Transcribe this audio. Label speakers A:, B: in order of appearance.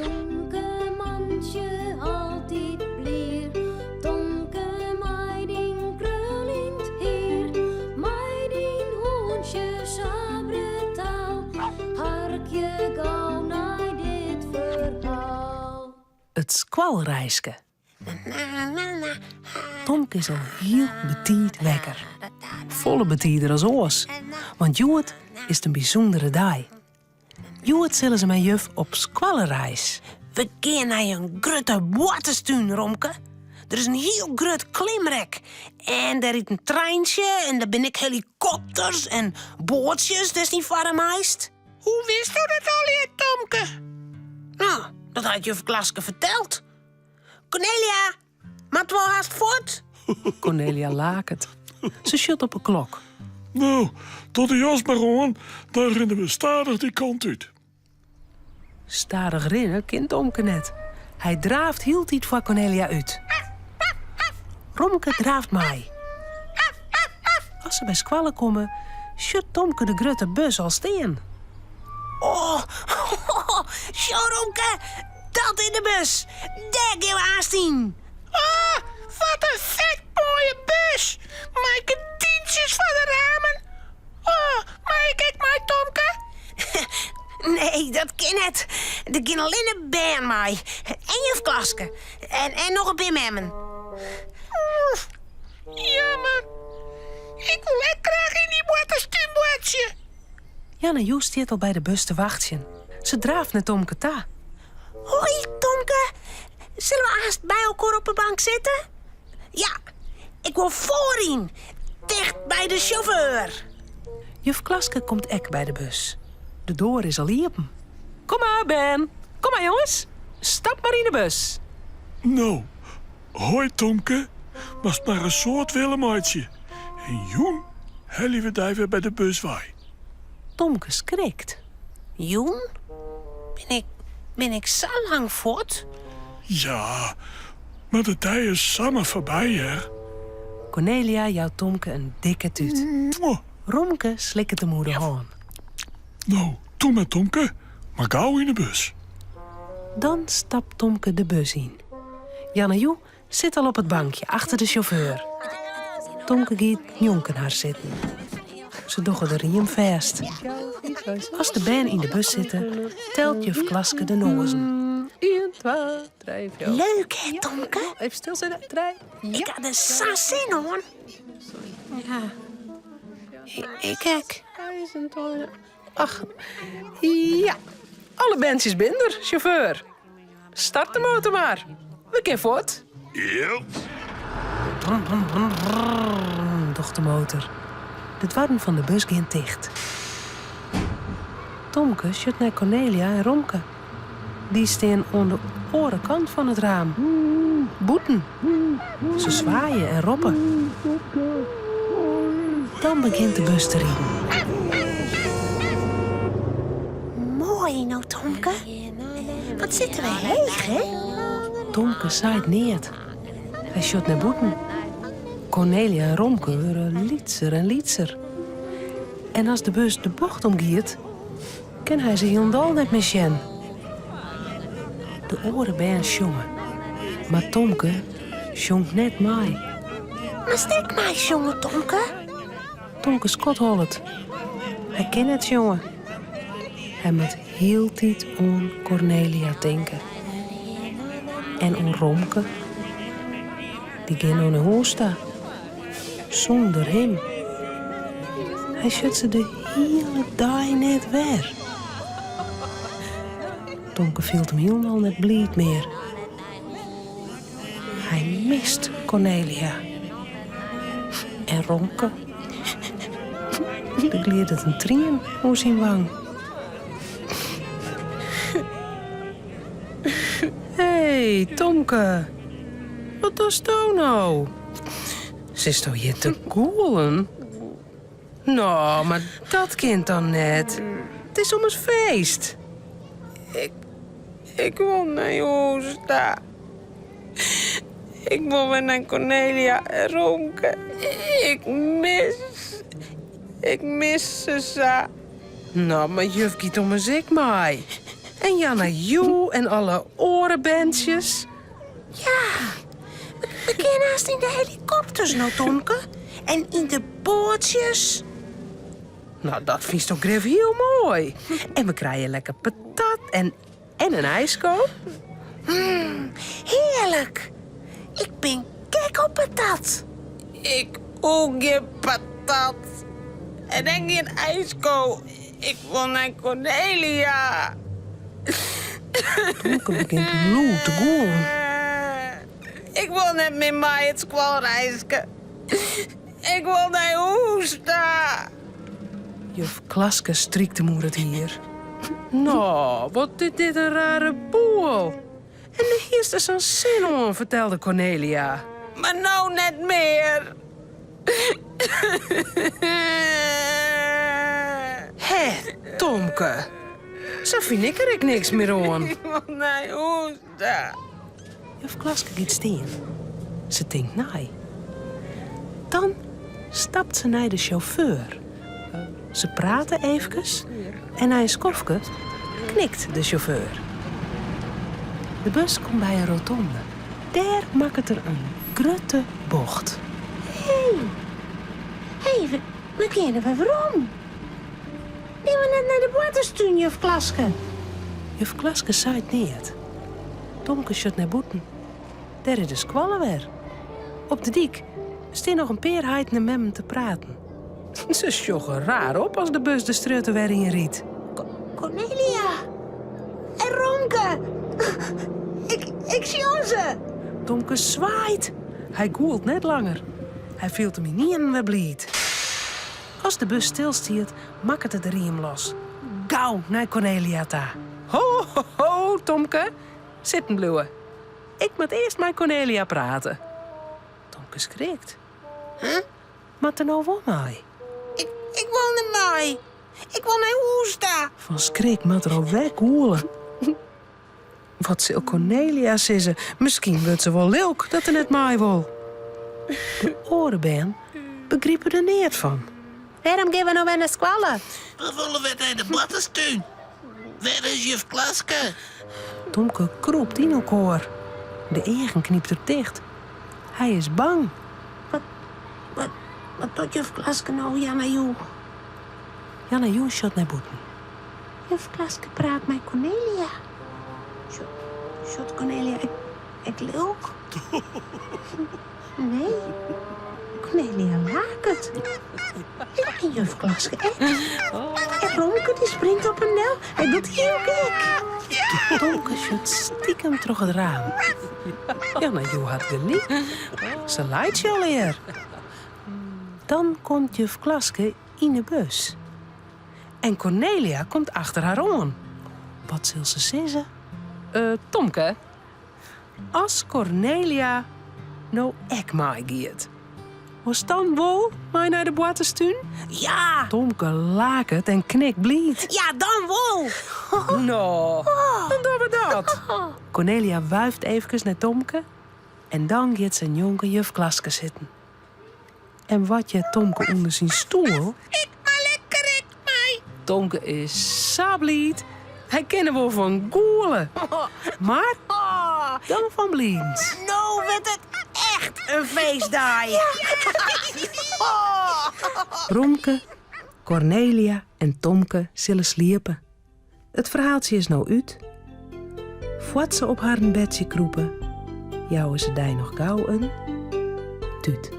A: Tonke mansje altijd blier. Tonke meiding krulend heer. Meiding hoensje sabre taal. Harkje gauw naar dit verhaal.
B: Het skwalreiske. Tomke is al heel betiid wekker. Volle betieder als oors. Want Joet is het een bijzondere dag. Joet zullen ze met juf op skwallenreis.
C: We gaan naar een grote waterstuin, Romke. Er is een heel groot klimrek. En daar is een treintje en daar ben ik helikopters en bootjes, dat is niet voor meist. Hoe wist u dat al, Tomke? Nou, dat had juf Klaske verteld. Cornelia, maakt wel haast voort?
B: Cornelia lakert. Ze shut op een klok.
D: Nou, tot de jas maar aan, dan rennen we stadig die kant uit.
B: Stadig rennen kent Tomke net. Hij draaft heel tijd voor Cornelia uit. Romke draaft mij. Als ze bij squallen komen, shut Tomke de grote bus al steen.
C: Oh, zo Romke, dat in de bus. Daar gaan we aanstaan. Ah, wat een vet mooie bus. Maaike tientjes van de ramen. Oh, maar ik kijk maar, Tomke. Nee, dat kan het. Er kan alleen een baan mij. En juf Klaske. En nog een bimemmen. Jammer. Ik wil echt graag in die waterstuurbootje.
B: Jan en Joes zit al bij de bus te wachten. Ze draaft naar Tomke ta.
C: Hoi, Tomke. Zullen we haast bij elkaar op de bank zitten? Ja, ik wil voorin. Dicht bij de chauffeur.
B: Juf Klaske komt ek bij de bus. De deur is al open. Kom maar, Ben. Kom maar, jongens. Stap maar in de bus.
D: Nou, hoi Tomke, was maar een soort willemaatje. En joen, hellen we daar weer bij de bus waai.
B: Tomke schrikt.
C: Joen? Ben ik zo lang voort?
D: Ja, maar de tijd is samen voorbij, hè?
B: Cornelia jouwt Tomke een dikke tuut.
D: Mwah.
B: Romke slikt de moeder aan.
D: Nou, toe met Tomke, maar gauw in de bus.
B: Dan stapt Tomke de bus in. Jan en Joe zit al op het bankje achter de chauffeur. Tomke gaat jonken haar zitten. Ze doggen de riem vast. Als de band in de bus zitten, telt juf Klaske de nozen. 1, 2, 3, 4.
C: Leuk, hè, Tomke?
B: Even stilzitten. 3.
C: Ik had er zo zin hoor. Ja. Ik kijk.
B: 8. Ja. Alle bandjes binder, chauffeur. Start de motor maar. We kunnen voort.
D: Ja.
B: Doch de motor. De dwarren van de bus gaat dicht. Tomke shut naar Cornelia en Romke. Die staan aan de andere kant van het raam. Boeten. Ze zwaaien en roppen. Dan begint de bus te rieden.
C: Mooi nou, Tomke. Wat zitten we heeg, hè?
B: Tomke zaait neer. Hij shut naar Boeten. Cornelia en Romke worden lietser en lietser. En als de bus de bocht omgiet, kan hij ze helemaal net meer zien. De oren ben jongen. Maar Tomke jongt net mij.
C: Maar stek mij, jongen, Tomke.
B: Tomke skot hollet. Hij kan het jongen. Hij moet heel tijd aan Cornelia denken. En aan Romke. Die gaan aan de hoesta. Zonder hem. Hij shut ze de hele dag net weer. Tomke voelt hem helemaal net blied meer. Hij mist Cornelia. En Romke. Er gliedert een trien over zijn wang. Hé, Tomke. Wat is dat nou? Ze is toch hier te koelen? Nou, maar dat kind dan net. Het is om een feest.
E: Ik wil naar Joosta. Ik wil weer naar Cornelia en Romke. Ik mis ze zo.
B: Nou, maar juf giet om een zik mij. En Janna Joe en alle orenbandjes.
C: We kunnen haast in de helikopters nou, Tomke. En in de bootjes.
B: Nou, dat vind je toch grif heel mooi. En we krijgen lekker patat en een ijsko.
C: Heerlijk. Ik ben gek op patat.
E: Ik ook je patat. En dan geen ijsko. Ik wil naar Cornelia.
B: Tomke begint bloed te gaan.
E: Ik wil net met mij het squalreisken. Ik wil naar Hoesta.
B: Juf Klaske striekte moer het hier. Nou, wat is dit een rare boel. En de eerste zo'n zin om, vertelde Cornelia.
E: Maar nou net meer.
B: Hé, Tomke. Zo vind ik er niks meer aan.
E: Ik wil naar Hoesta.
B: Juf Klaske gaat staan. Ze denkt naai. Dan stapt ze naar de chauffeur. Ze praten eventjes en na een skofke knikt de chauffeur. De bus komt bij een rotonde. Daar maakt het er een grote bocht.
C: Hé, we kennen we waarom. Ben we net naar de waterstuin, juf Klaske?
B: Juf Klaske zaait niet. Tomke shut naar boeten. Daar is de squallen weer. Op de dik staan nog een paar heiden met hem te praten. Ze sjoggen raar op als de bus de strutten weer in riet.
C: Cornelia. En Romke. Ik zie ze.
B: Tomke zwaait. Hij goelt net langer. Hij viel hem niet en we blied. Als de bus stilstiet, maakt het de riem los. Gauw naar Cornelia ta. Ho, ho, ho, Tomke. Zitten blijven. Ik moet eerst met Cornelia praten. Tomke schrikt. Maar er nou wel mij.
C: Ik wil naar mij. Ik wil naar Hoesta.
B: Van schrik moet er al weghoelen. Wat zal Cornelia zeggen? Misschien wordt ze wel leuk dat er net mij wil. De orenben begrijpen er niet van.
C: Waarom gaan we nou weer naar squallen?
F: We willen weer naar de waterstuin. Waar is juf Klaske?
B: Tomke kroept in elkaar. De egen kniept er dicht. Hij is bang.
C: Wat doet juf Klaske nou, Janna Joe?
B: Janna Joe shot naar boeten.
C: Juf Klaske praat met Cornelia. Shot Cornelia, ik leuk. Nee, Cornelia laakt het. Ja, juf Klaske, en Romke die springt op een nel. Hij doet heel gek.
B: Tomke shot stiekem terug het raam. Janna Joe had gelijk. Ze leidt je alweer. Dan komt juf Klaske in de bus. En Cornelia komt achter haar aan. Wat zal ze zeggen? Tomke, als Cornelia nou ek mij gaat, was dan wel mij naar de waterstuin?
C: Ja,
B: Tomke laakt het en knikt blied.
C: ja, dan wel.
B: Nou, dan doen we dat. Cornelia wuift even naar Tomke en dan gaat zijn jonge juf Klaske zitten. En wat je Tomke onder zijn stoel?
C: Ik maar lekker, ik mij.
B: Tomke is sablied. Hij kennen wel van goelen. Maar dan van bliens.
C: Nou werd het echt een feestdag.
B: Romke, Cornelia en Tomke zullen sliepen. Het verhaaltje is nou uit. Voordat ze op haar bedje kroepen, jouwen ze daar nog gauw een tuut.